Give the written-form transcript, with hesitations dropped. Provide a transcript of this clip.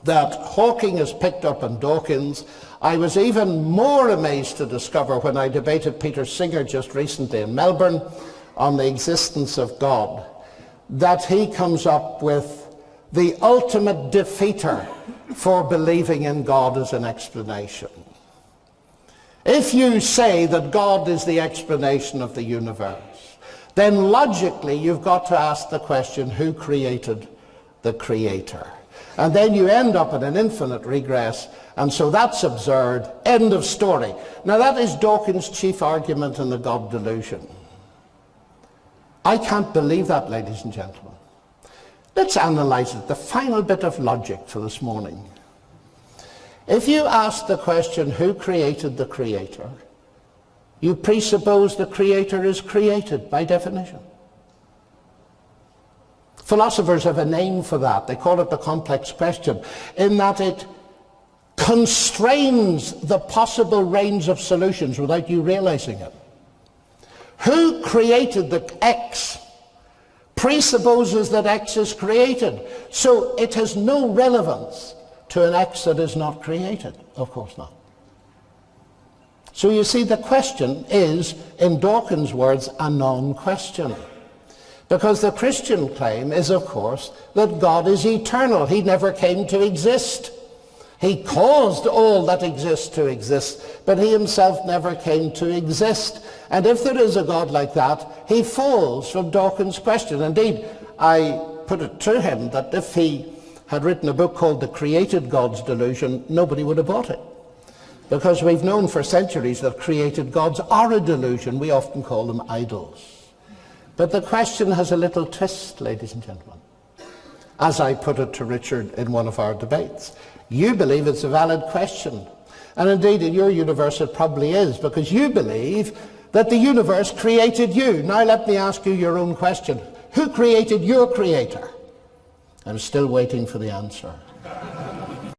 that Hawking is picked up in Dawkins. I was even more amazed to discover when I debated Peter Singer just recently in Melbourne on the existence of God, that he comes up with the ultimate defeater for believing in God as an explanation. If you say that God is the explanation of the universe, then logically you've got to ask the question, who created the creator? And then you end up in an infinite regress, and so that's absurd. End of story. Now that is Dawkins' chief argument in the God delusion. I can't believe that, ladies and gentlemen. Let's analyze it, the final bit of logic for this morning. If you ask the question, who created the creator, you presuppose the creator is created by definition. Philosophers have a name for that. They call it the complex question, in that it constrains the possible range of solutions without you realizing it. Who created the X presupposes that X is created. So it has no relevance to an X that is not created. Of course not. So you see, the question is, in Dawkins' words, a non-question. Because the Christian claim is, of course, that God is eternal. He never came to exist. He caused all that exists to exist, but he himself never came to exist. And if there is a God like that, he falls from Dawkins' question. Indeed, I put it to him that if he had written a book called The Created God's Delusion, nobody would have bought it. Because we've known for centuries that created gods are a delusion. We often call them idols. But the question has a little twist, ladies and gentlemen. As I put it to Richard in one of our debates, you believe it's a valid question. And indeed, in your universe it probably is, because you believe that the universe created you. Now let me ask you your own question. Who created your creator? I'm still waiting for the answer.